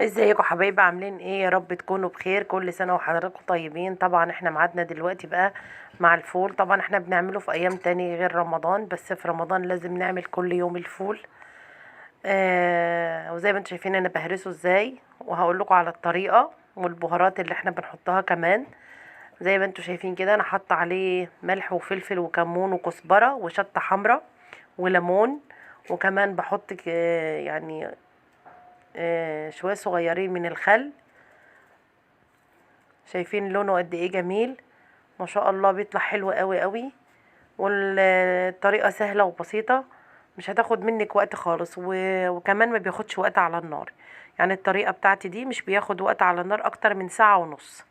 ازيكم حبايبي؟ عاملين ايه؟ يا رب تكونوا بخير. كل سنة وحضراتكم طيبين. طبعا احنا ميعادنا دلوقتي بقى مع الفول. طبعا احنا بنعمله في ايام تاني غير رمضان، بس في رمضان لازم نعمل كل يوم الفول. وزي ما انتم شايفين انا بهرسه ازاي، وهقول لكم على الطريقة والبهارات اللي احنا بنحطها كمان. زي ما انتم شايفين كده انا حاطه عليه ملح وفلفل وكمون وكزبرة وشطة حمراء وليمون. وكمان بحط يعني شوية صغيرين من الخل. شايفين لونه قد ايه جميل؟ ما شاء الله بيطلع حلو قوي قوي. والطريقة سهلة وبسيطة، مش هتاخد منك وقت خالص، وكمان ما بياخدش وقت على النار. يعني الطريقة بتاعتي دي مش بياخد وقت على النار اكتر من ساعة ونص.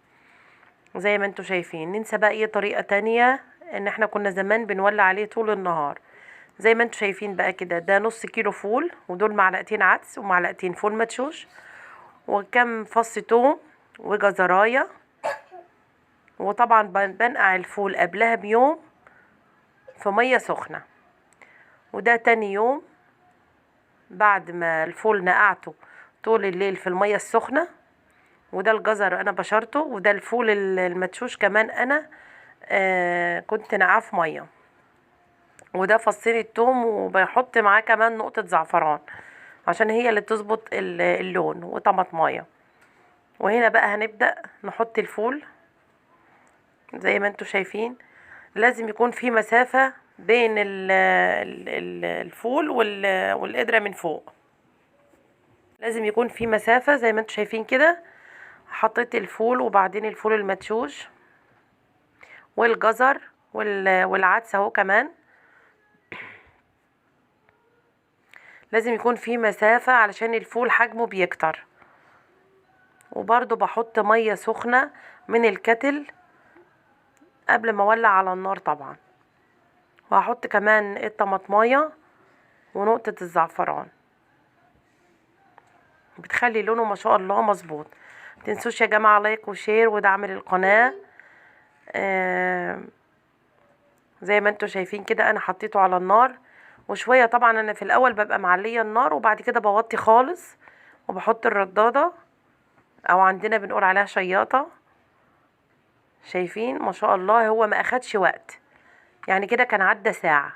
زي ما انتوا شايفين. ننسى بقى اي طريقة تانية، ان احنا كنا زمان بنولع عليه طول النهار. زي ما انتوا شايفين بقى كده، ده نص كيلو فول، ودول معلقتين عدس ومعلقتين فول مدشوش وكم فص توم وجزرايه. وطبعا بنقع الفول قبلها بيوم في مية سخنة، وده تاني يوم بعد ما الفول نقعته طول الليل في المية السخنة. وده الجزر انا بشرته، وده الفول المدشوش كمان انا كنت نقعاه في مية. وده فصين التوم، وبحط معاه كمان نقطة زعفران عشان هي اللي تظبط اللون، وطماطمايه. وهنا بقى هنبدأ نحط الفول. زي ما انتوا شايفين لازم يكون في مسافة بين الفول والقدرة من فوق. لازم يكون في مسافة زي ما انتوا شايفين كده. حطيت الفول، وبعدين الفول المدشوش والجزر والعدس اهو كمان. لازم يكون في مسافة علشان الفول حجمه بيكتر. وبرضو بحط مية سخنة من الكتل قبل ما اولع على النار طبعا. وهحط كمان الطماطمايه ونقطة الزعفران، بتخلي لونه ما شاء الله مظبوط. متنسوش يا جماعة لايك وشير ودعم للقناة. آه زي ما انتوا شايفين كده انا حطيته على النار. وشوية طبعا انا في الاول ببقى معلية النار، وبعد كده بوطي خالص وبحط الردادة، او عندنا بنقول عليها شياطة. شايفين ما شاء الله هو ما اخدش وقت، يعني كده كان عدى ساعة.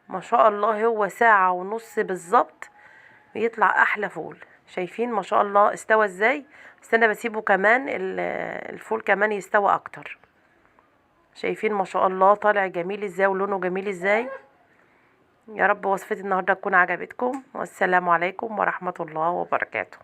ما شاء الله هو ساعة ونص بالظبط بيطلع احلى فول. شايفين ما شاء الله استوى ازاي؟ بس انا بسيبه كمان الفول كمان يستوى اكتر. شايفين ما شاء الله طالع جميل ازاي ولونه جميل ازاي. يا رب وصفتي النهارده تكون عجبتكم، والسلام عليكم ورحمة الله وبركاته.